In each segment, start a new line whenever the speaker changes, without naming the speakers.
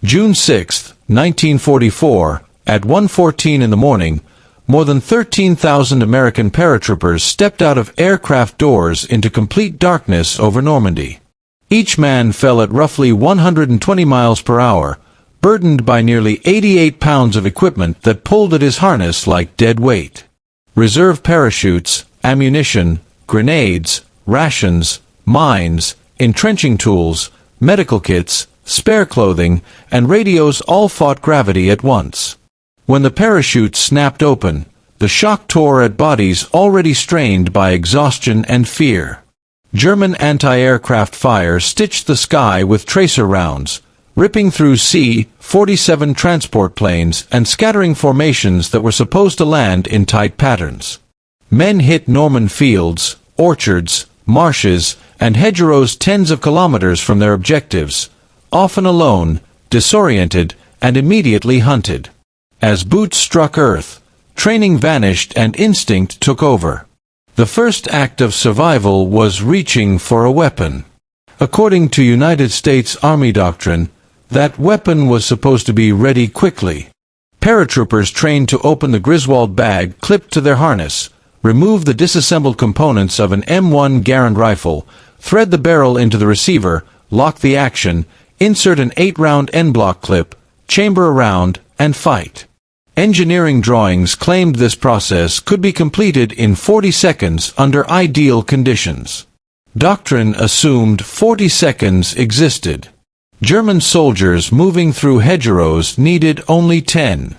June 6, 1944, at 1:14 in the morning, more than 13,000 American paratroopers stepped out of aircraft doors into complete darkness over Normandy. Each man fell at roughly 120 miles per hour, burdened by nearly 88 pounds of equipment that pulled at his harness like dead weight. Reserve parachutes, ammunition, grenades, rations, mines, entrenching tools, medical kits, spare clothing, and radios all fought gravity at once. When the parachute snapped open, the shock tore at bodies already strained by exhaustion and fear. German anti-aircraft fire stitched the sky with tracer rounds, ripping through C-47 transport planes and scattering formations that were supposed to land in tight patterns. Men hit Norman fields, orchards, marshes, and hedgerows tens of kilometers from their objectives, often alone, disoriented, and immediately hunted. As boots struck earth, training vanished and instinct took over. The first act of survival was reaching for a weapon. According to United States Army doctrine, that weapon was supposed to be ready quickly. Paratroopers trained to open the Griswold bag clipped to their harness, remove the disassembled components of an M1 Garand rifle, thread the barrel into the receiver, lock the action, insert an 8-round N-block clip, chamber a round, and fight. Engineering drawings claimed this process could be completed in 40 seconds under ideal conditions. Doctrine assumed 40 seconds existed. German soldiers moving through hedgerows needed only 10.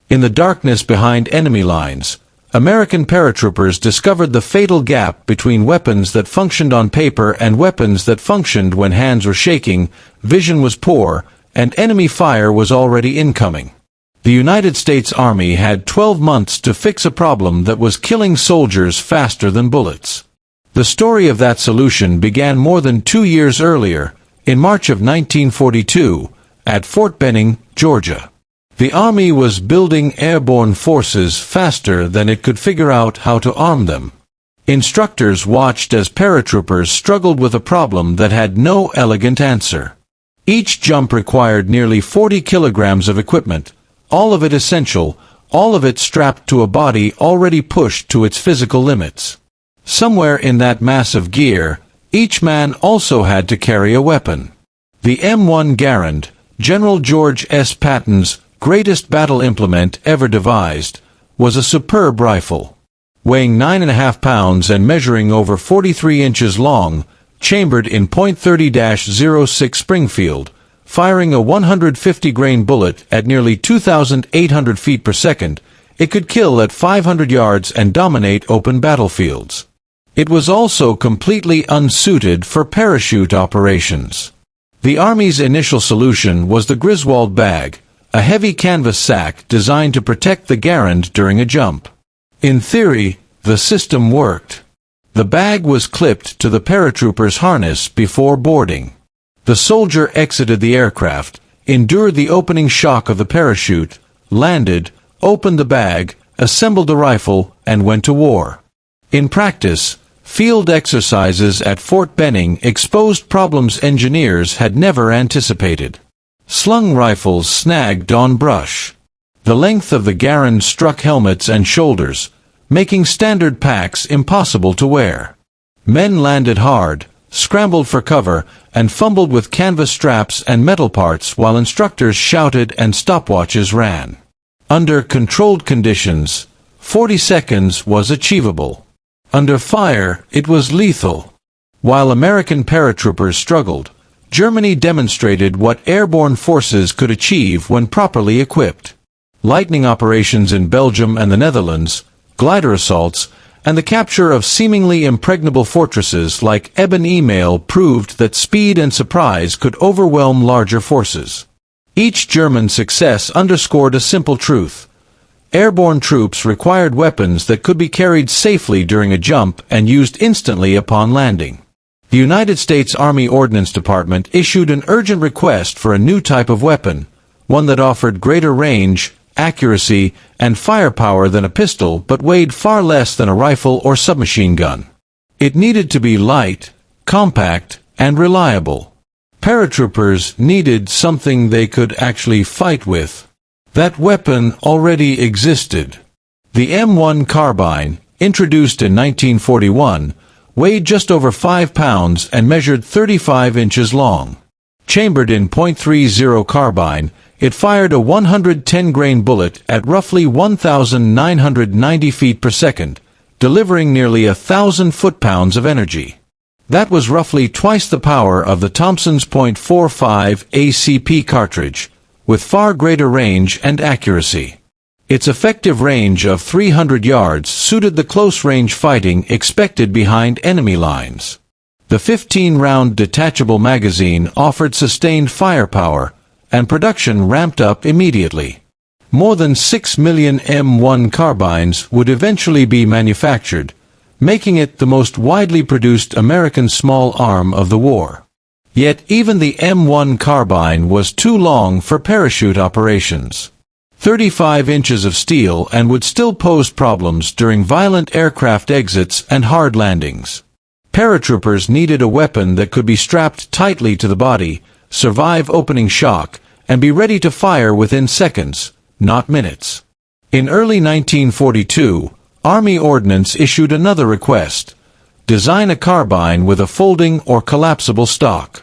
In the darkness behind enemy lines, American paratroopers discovered the fatal gap between weapons that functioned on paper and weapons that functioned when hands were shaking, vision was poor, and enemy fire was already incoming. The United States Army had 12 months to fix a problem that was killing soldiers faster than bullets. The story of that solution began more than 2 years earlier, in March of 1942, at Fort Benning, Georgia. The Army was building airborne forces faster than it could figure out how to arm them. Instructors watched as paratroopers struggled with a problem that had no elegant answer. Each jump required nearly 40 kilograms of equipment, all of it essential, all of it strapped to a body already pushed to its physical limits. Somewhere in that mass of gear, each man also had to carry a weapon. The M1 Garand, General George S. Patton's greatest battle implement ever devised, was a superb rifle. Weighing 9.5 pounds and measuring over 43 inches long, chambered in .30-06 Springfield, firing a 150-grain bullet at nearly 2,800 feet per second, it could kill at 500 yards and dominate open battlefields. It was also completely unsuited for parachute operations. The Army's initial solution was the Griswold bag, a heavy canvas sack designed to protect the Garand during a jump. In theory, the system worked. The bag was clipped to the paratrooper's harness before boarding. The soldier exited the aircraft, endured the opening shock of the parachute, landed, opened the bag, assembled the rifle, and went to war. In practice, field exercises at Fort Benning exposed problems engineers had never anticipated. Slung rifles snagged on brush. The length of the Garand struck helmets and shoulders, making standard packs impossible to wear. Men landed hard, scrambled for cover, and fumbled with canvas straps and metal parts while instructors shouted and stopwatches ran. Under controlled conditions, 40 seconds was achievable. Under fire, it was lethal. While American paratroopers struggled, Germany demonstrated what airborne forces could achieve when properly equipped. Lightning operations in Belgium and the Netherlands, glider assaults, and the capture of seemingly impregnable fortresses like Eben Email proved that speed and surprise could overwhelm larger forces. Each German success underscored a simple truth. Airborne troops required weapons that could be carried safely during a jump and used instantly upon landing. The United States Army Ordnance Department issued an urgent request for a new type of weapon, one that offered greater range, accuracy, and firepower than a pistol but weighed far less than a rifle or submachine gun. It needed to be light, compact, and reliable. Paratroopers needed something they could actually fight with. That weapon already existed. The M1 Carbine, introduced in 1941, weighed just over 5 pounds and measured 35 inches long. Chambered in .30 carbine, it fired a 110-grain bullet at roughly 1,990 feet per second, delivering nearly 1,000 foot-pounds of energy. That was roughly twice the power of the Thompson's .45 ACP cartridge, with far greater range and accuracy. Its effective range of 300 yards suited the close-range fighting expected behind enemy lines. The 15-round detachable magazine offered sustained firepower, and production ramped up immediately. More than 6 million M1 carbines would eventually be manufactured, making it the most widely produced American small arm of the war. Yet even the M1 carbine was too long for parachute operations. 35 inches of steel and would still pose problems during violent aircraft exits and hard landings. Paratroopers needed a weapon that could be strapped tightly to the body, survive opening shock, and be ready to fire within seconds, not minutes. In early 1942, Army Ordnance issued another request: design a carbine with a folding or collapsible stock.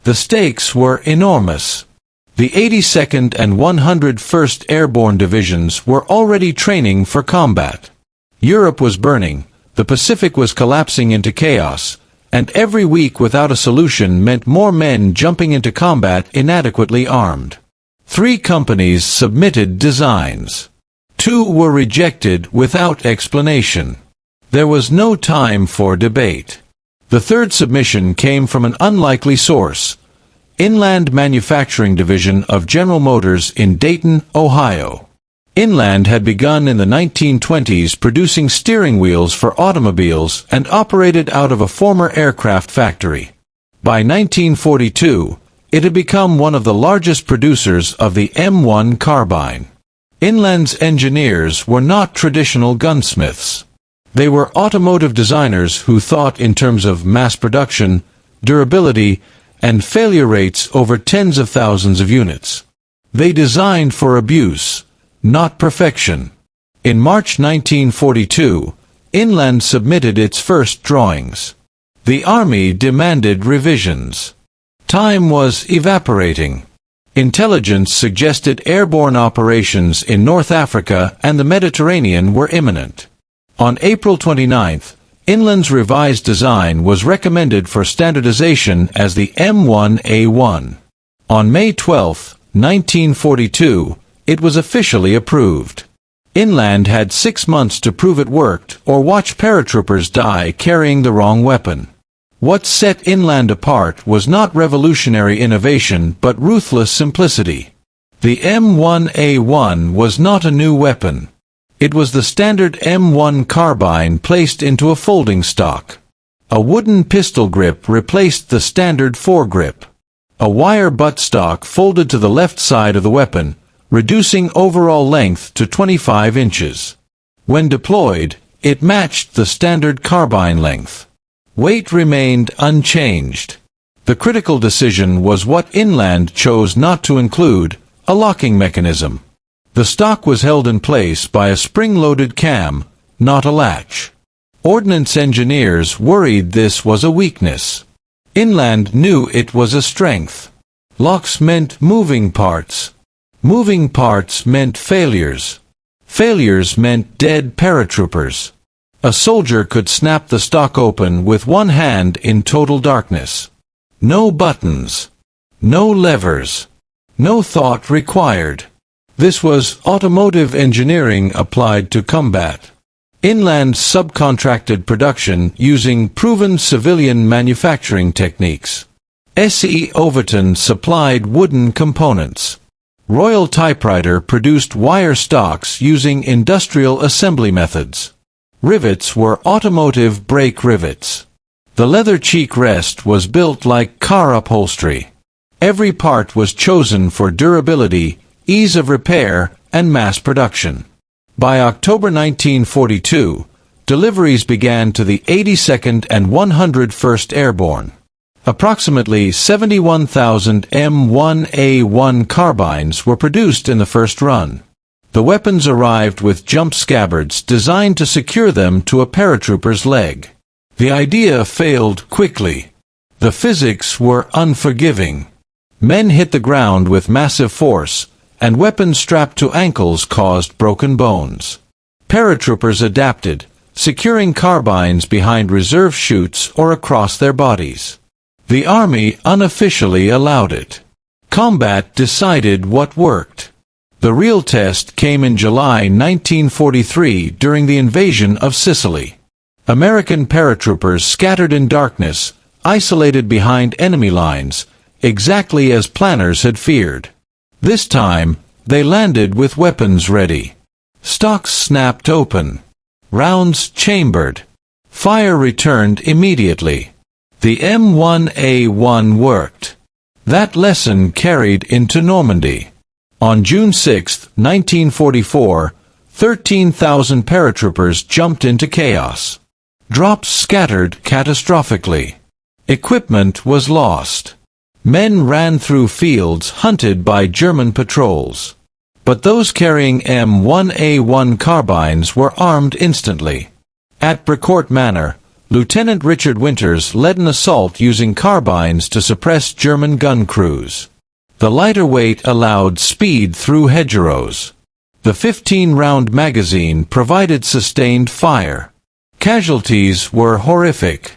The stakes were enormous. The 82nd and 101st Airborne Divisions were already training for combat. Europe was burning, the Pacific was collapsing into chaos, and every week without a solution meant more men jumping into combat inadequately armed. 3 companies submitted designs. 2 were rejected without explanation. There was no time for debate. The third submission came from an unlikely source: Inland Manufacturing Division of General Motors in Dayton, Ohio. Inland had begun in the 1920s producing steering wheels for automobiles and operated out of a former aircraft factory. By 1942, it had become one of the largest producers of the M1 Carbine. Inland's engineers were not traditional gunsmiths. They were automotive designers who thought in terms of mass production, durability, and failure rates over tens of thousands of units. They designed for abuse, not perfection. In March 1942, Inland submitted its first drawings. The Army demanded revisions. Time was evaporating. Intelligence suggested airborne operations in North Africa and the Mediterranean were imminent. On April 29, Inland's revised design was recommended for standardization as the M1A1. On May 12, 1942, it was officially approved. Inland had 6 months to prove it worked or watch paratroopers die carrying the wrong weapon. What set Inland apart was not revolutionary innovation but ruthless simplicity. The M1A1 was not a new weapon. It was the standard M1 carbine placed into a folding stock. A wooden pistol grip replaced the standard foregrip. A wire buttstock folded to the left side of the weapon, reducing overall length to 25 inches. When deployed, it matched the standard carbine length. Weight remained unchanged. The critical decision was what Inland chose not to include: a locking mechanism. The stock was held in place by a spring-loaded cam, not a latch. Ordnance engineers worried this was a weakness. Inland knew it was a strength. Locks meant moving parts. Moving parts meant failures. Failures meant dead paratroopers. A soldier could snap the stock open with one hand in total darkness. No buttons. No levers. No thought required. This was automotive engineering applied to combat. Inland subcontracted production using proven civilian manufacturing techniques. S.E. Overton supplied wooden components. Royal Typewriter produced wire stocks using industrial assembly methods. Rivets were automotive brake rivets. The leather cheek rest was built like car upholstery. Every part was chosen for durability, ease of repair, and mass production. By October 1942, deliveries began to the 82nd and 101st Airborne. Approximately 71,000 M1A1 carbines were produced in the first run. The weapons arrived with jump scabbards designed to secure them to a paratrooper's leg. The idea failed quickly. The physics were unforgiving. Men hit the ground with massive force, and weapons strapped to ankles caused broken bones. Paratroopers adapted, securing carbines behind reserve chutes or across their bodies. The Army unofficially allowed it. Combat decided what worked. The real test came in July 1943 during the invasion of Sicily. American paratroopers scattered in darkness, isolated behind enemy lines, exactly as planners had feared. This time, they landed with weapons ready. Stocks snapped open. Rounds chambered. Fire returned immediately. The M1A1 worked. That lesson carried into Normandy. On June 6, 1944, 13,000 paratroopers jumped into chaos. Drops scattered catastrophically. Equipment was lost. Men ran through fields hunted by German patrols. But those carrying M1A1 carbines were armed instantly. At Brecourt Manor, Lieutenant Richard Winters led an assault using carbines to suppress German gun crews. The lighter weight allowed speed through hedgerows. The 15-round magazine provided sustained fire. Casualties were horrific.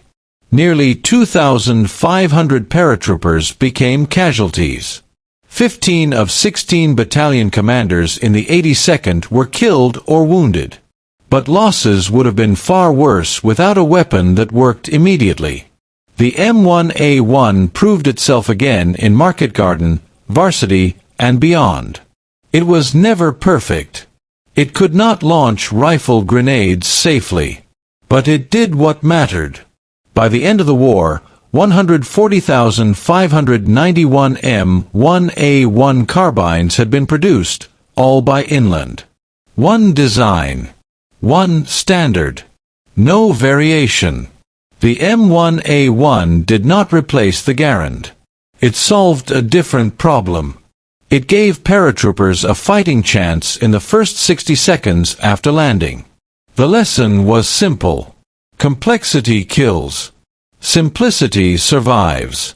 Nearly 2,500 paratroopers became casualties. 15 of 16 battalion commanders in the 82nd were killed or wounded. But losses would have been far worse without a weapon that worked immediately. The M1A1 proved itself again in Market Garden, Varsity, and beyond. It was never perfect. It could not launch rifle grenades safely. But it did what mattered. By the end of the war, 140,591 M1A1 carbines had been produced, all by Inland. One design. One standard. No variation. The M1A1 did not replace the Garand. It solved a different problem. It gave paratroopers a fighting chance in the first 60 seconds after landing. The lesson was simple. Complexity kills. Simplicity survives.